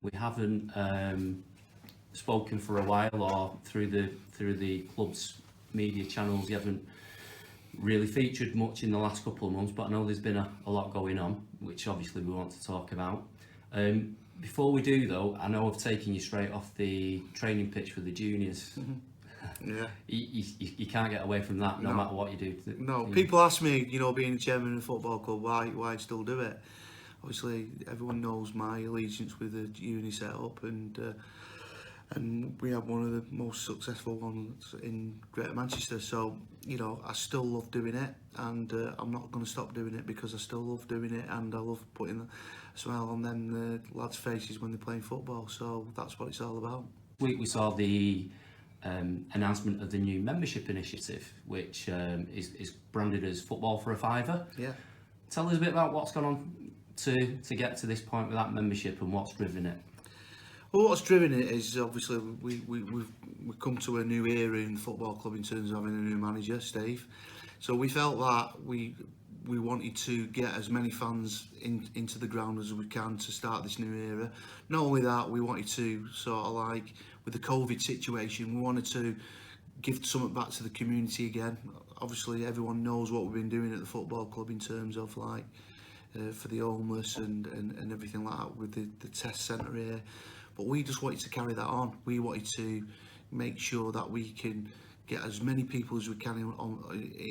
We haven't spoken for a while, or through the club's media channels. You haven't really featured much in the last couple of months, but I know there's been a lot going on, which obviously we want to talk about. Before we do though, I know I've taken you straight off the training pitch for the juniors. Yeah. You can't get away from that, no matter what you do. No, people ask me, being chairman of a football club, why I still do it. Obviously, everyone knows my allegiance with the uni setup, and we have one of the most successful ones in Greater Manchester. So, I still love doing it, and I'm not going to stop doing it because I still love doing it, and I love putting a smile on them lads' faces when they're playing football. So that's what it's all about. We saw the announcement of the new membership initiative, which is branded as Football for a Fiver. Yeah. Tell us a bit about what's gone on to get to this point with that membership and what's driven it. Well, what's driven it is obviously we've come to a new era in the football club in terms of having a new manager, Steve. So we felt that we wanted to get as many fans into the ground as we can to start this new era. Not only that, we wanted to sort of like with the COVID situation, we wanted to give something back to the community again. Obviously, everyone knows what we've been doing at the football club in terms of like for the homeless and everything like that with the test centre here. But we just wanted to carry that on. We wanted to make sure that we can get as many people as we can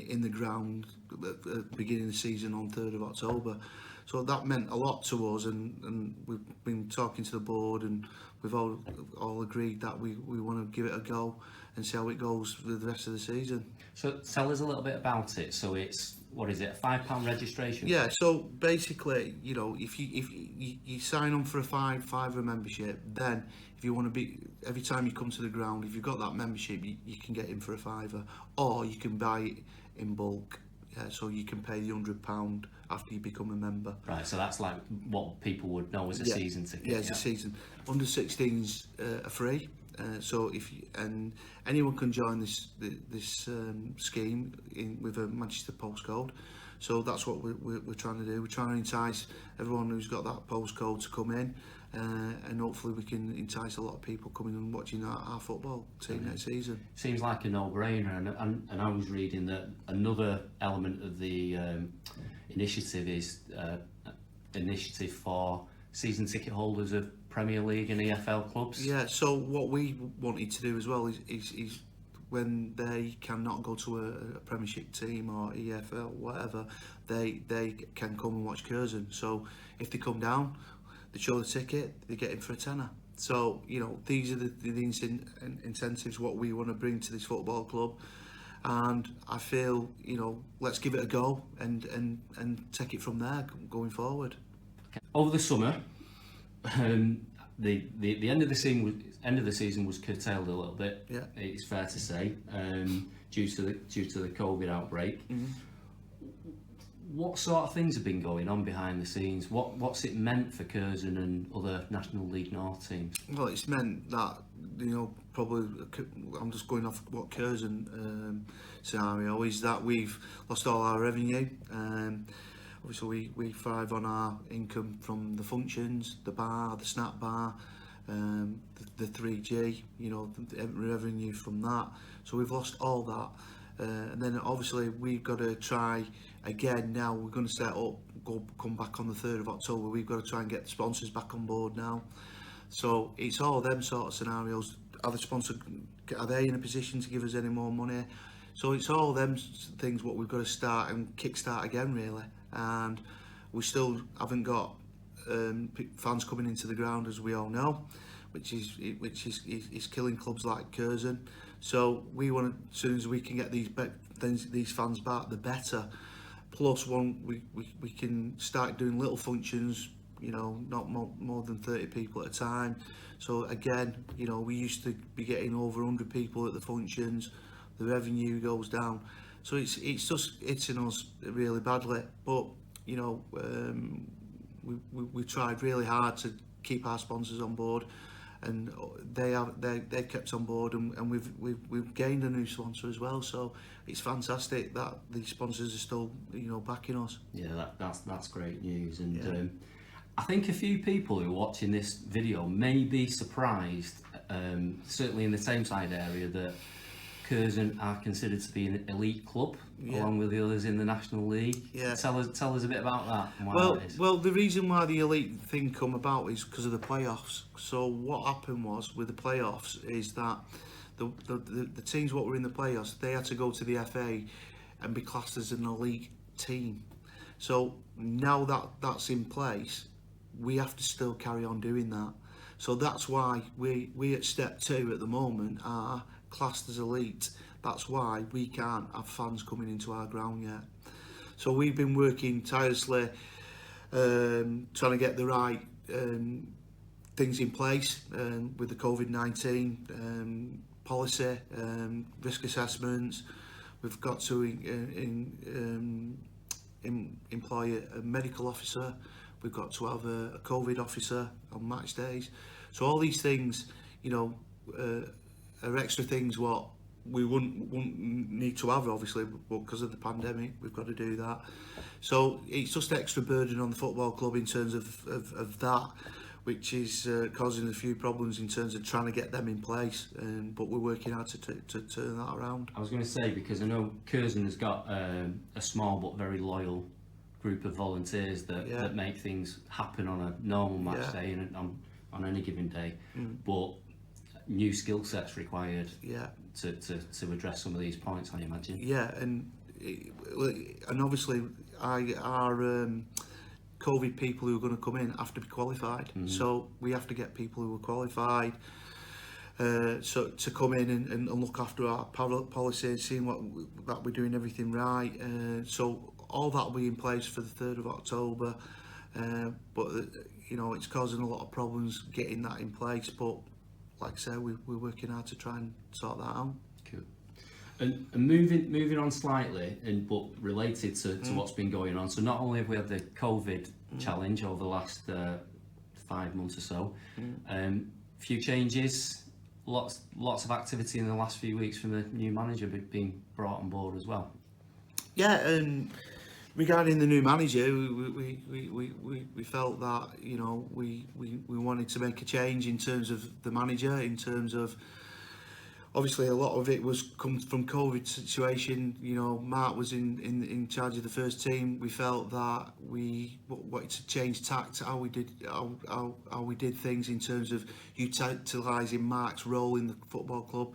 in the ground at the beginning of the season on 3rd of October. So that meant a lot to us, and we've been talking to the board, and we've all agreed that we want to give it a go and see how it goes for the rest of the season. So tell us a little bit about it. So it's, what is it, a £5 registration? Yeah, so basically, if you sign on for a fiver membership, then if you want to be, every time you come to the ground, if you've got that membership, you can get in for a fiver, or you can buy it in bulk. So you can pay the £100 after you become a member. Right, so that's like what people would know as a season ticket. Yeah, it's a season. Under 16s are free. So and anyone can join this scheme with a Manchester postcode. So that's what we're trying to do. We're trying to entice everyone who's got that postcode to come in, and hopefully we can entice a lot of people coming and watching our football team next season. Seems like a no-brainer, and I was reading that another element of the initiative is initiative for season ticket holders of Premier League and EFL clubs. Yeah, so what we wanted to do as well is when they cannot go to a Premiership team or EFL, whatever, they can come and watch Curzon. So if they come down, they show the ticket, they get in for a tenner. So, these are the incentives what we want to bring to this football club. And I feel, let's give it a go and take it from there going forward. Over the summer, the end of the season was curtailed a little bit. Yeah. It's fair to say, due to the COVID outbreak. Mm-hmm. What sort of things have been going on behind the scenes? What's it meant for Curzon and other National League North teams? Well, it's meant that, probably, I'm just going off what Curzon scenario is, that we've lost all our revenue. Obviously, we thrive on our income from the functions, the bar, the snack bar, the 3G, the revenue from that. So we've lost all that. And then obviously we've got to try again now. We're going to set up, come back on the 3rd of October. We've got to try and get sponsors back on board now. So it's all them sort of scenarios. Are they in a position to give us any more money? So it's all them things what we've got to start and kickstart again, really. And we still haven't got fans coming into the ground, as we all know, which is killing clubs like Curzon. So we want to, as soon as we can get these fans back, the better. Plus, we can start doing little functions, not more than 30 people at a time. So again, we used to be getting over 100 people at the functions. The revenue goes down. So it's just hitting us really badly. But we tried really hard to keep our sponsors on board, and they kept on board, and we've gained a new sponsor as well. So it's fantastic that the sponsors are still backing us. Yeah, that's great news. And I think a few people who are watching this video may be surprised, certainly in the Tameside area, that Curzon are considered to be an elite club, along with the others in the National League. Yeah. Tell us a bit about that and why that is. Well, the reason why the elite thing come about is because of the playoffs. So what happened was with the playoffs is that the teams what were in the playoffs, they had to go to the FA and be classed as an elite team. So now that that's in place, we have to still carry on doing that. So that's why we at step 2 at the moment are classed as elite. That's why we can't have fans coming into our ground yet. So we've been working tirelessly, trying to get the right things in place with the COVID-19 policy, risk assessments. We've got to employ a medical officer. We've got to have a COVID officer on match days. So all these things, you know, are extra things what we wouldn't need to have, obviously, but because of the pandemic, we've got to do that. So it's just extra burden on the football club in terms of that, which is causing a few problems in terms of trying to get them in place. But we're working hard to turn that around. I was going to say, because I know Curzon has got a small but very loyal group of volunteers that make things happen on a normal match day and on any given day, but new skill sets required to address some of these points, I imagine. Yeah, and obviously our COVID people who are going to come in have to be qualified. So we have to get people who are qualified so to come in and look after our policies, seeing that we're doing everything right. So all that will be in place for the 3rd of October. But you know, it's causing a lot of problems getting that in place. But like I said, we're working hard to try and sort that out. Cool. And moving on slightly, but related to what's been going on. So not only have we had the COVID challenge over the last 5 months or so, few changes, lots of activity in the last few weeks from the new manager being brought on board as well. Yeah, and regarding the new manager, we felt that, you know, we wanted to make a change in terms of the manager, in terms of obviously a lot of it was come from COVID situation. You know, Mark was in charge of the first team. We felt that we wanted to change tact, how we did things in terms of utilising Mark's role in the football club,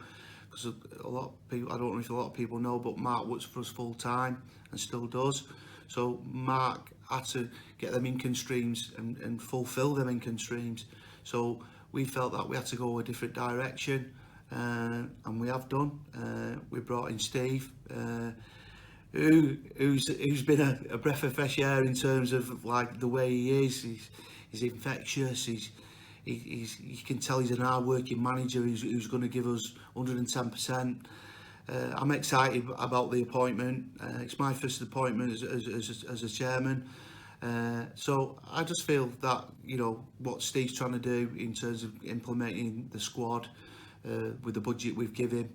because a lot of people, I don't know if a lot of people know, but Mark works for us full time and still does. So Mark had to get them income streams and fulfil them income streams. So we felt that we had to go a different direction, and we have done. We brought in Steve, who's been a breath of fresh air in terms of like the way he is. He's infectious. You can tell he's an hard-working manager who's going to give us 110%. I'm excited about the appointment. It's my first appointment as a chairman. So I just feel that, you know, what Steve's trying to do in terms of implementing the squad with the budget we've given,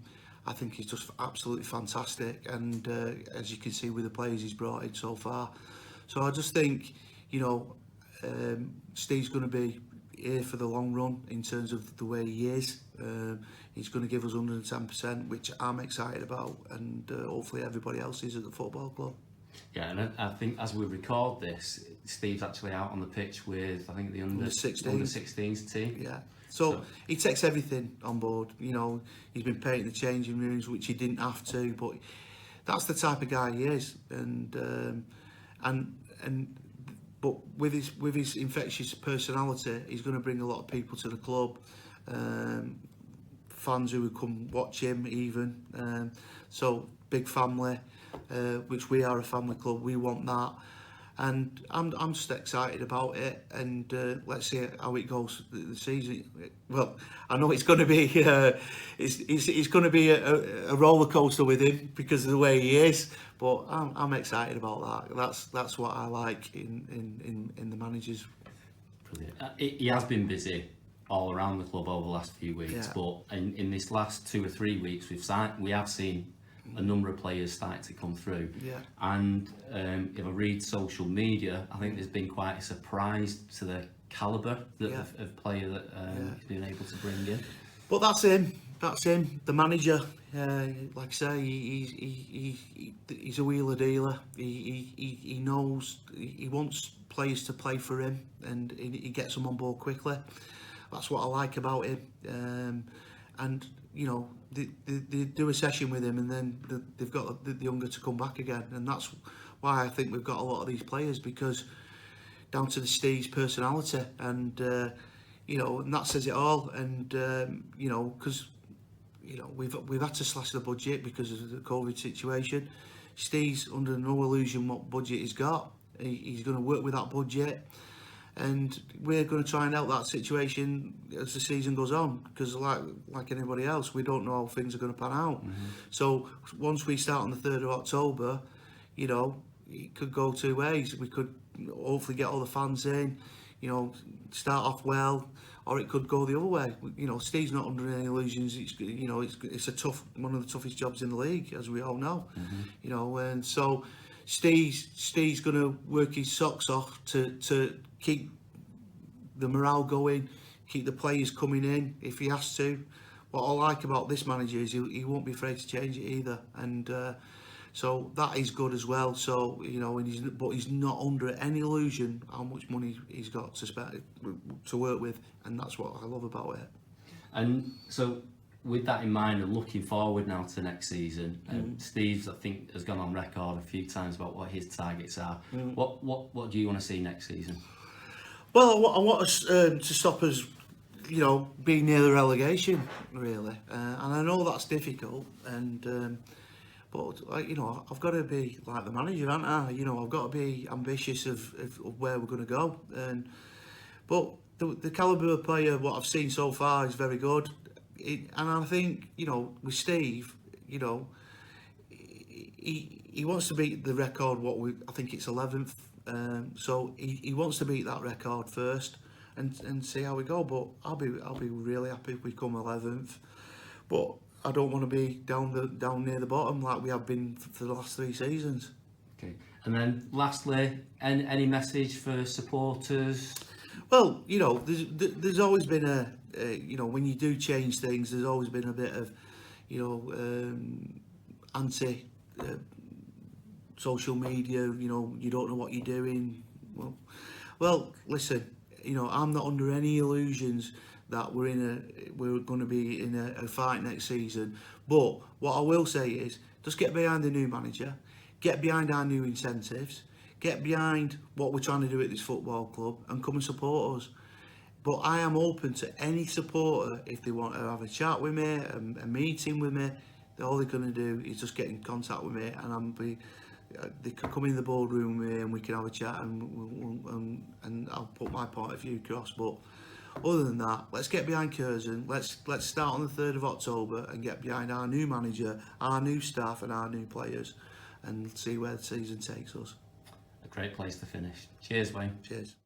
I think he's just absolutely fantastic. And as you can see with the players he's brought in so far. So I just think, you know, Steve's going to be here for the long run in terms of the way he is. He's going to give us 110%, which I'm excited about, and hopefully everybody else is at the football club. Yeah, and I think as we record this, Steve's actually out on the pitch with, I think, the under 16s team. Yeah. So he takes everything on board. You know, he's been painting the changing rooms, which he didn't have to, but that's the type of guy he is. But with his infectious personality, he's going to bring a lot of people to the club. Fans who would come watch him even. So big family, which we are a family club. We want that, and I'm just excited about it. And let's see how it goes the season. Well, I know it's going to be it's going to be a roller coaster with him because of the way he is. But I'm excited about that. That's what I like in the managers. Brilliant. He has been busy all around the club over the last few weeks, but in this last 2 or 3 weeks we have seen a number of players starting to come through. Yeah. And if I read social media, I think there's been quite a surprise to the calibre of player that he's been able to bring in. But that's him. That's him. The manager. Like I say, he's a wheeler dealer. He knows he wants players to play for him, and he gets them on board quickly. That's what I like about him. And you know, they do a session with him, and then they've got the younger to come back again, and that's why I think we've got a lot of these players, because down to the Steve's personality, and you know, and that says it all. And you know, because you know, we've had to slash the budget because of the COVID situation. Steve's under no illusion what budget he's got. He's going to work with that budget, and we're going to try and help that situation as the season goes on, because like anybody else, we don't know how things are going to pan out. So once we start on the 3rd of October, you know, it could go two ways. We could hopefully get all the fans in, you know, start off well, or it could go the other way. You know, Steve's not under any illusions. It's, you know, it's a tough, one of the toughest jobs in the league, as we all know. You know, and so Steve's going to work his socks off to keep the morale going, keep the players coming in if he has to. What I like about this manager is he won't be afraid to change it either, and so that is good as well. So you know, but he's not under any illusion how much money he's got to spend to work with, and that's what I love about it. And so, with that in mind, and looking forward now to next season, Steve's, I think, has gone on record a few times about what his targets are. What do you want to see next season? Well, I want us to stop us, you know, being near the relegation, really. And I know that's difficult, and but like, you know, I've got to be like the manager, haven't I? You know, I've got to be ambitious of where we're going to go. But the calibre of player, what I've seen so far, is very good. And I think, you know, with Steve, you know, he wants to beat the record. I think it's 11th. So he wants to beat that record first, and see how we go. But I'll be really happy if we come 11th. But I don't want to be down near the bottom like we have been for the last 3 seasons. Okay. And then lastly, any message for supporters? Well, you know, there's always been you know, when you do change things, there's always been a bit of, you know, anti social media. You know, you don't know what you're doing. Well, listen, you know, I'm not under any illusions that we're going to be in a fight next season. But what I will say is, just get behind the new manager, get behind our new incentives, get behind what we're trying to do at this football club, and come and support us. But I am open to any supporter if they want to have a chat with me, a meeting with me. All they're going to do is just get in contact with me, and they can come in the boardroom with me, and we can have a chat, and I'll put my point of view across. But other than that, let's get behind Curzon. Let's start on the 3rd of October and get behind our new manager, our new staff, and our new players, and see where the season takes us. A great place to finish. Cheers, Wayne. Cheers.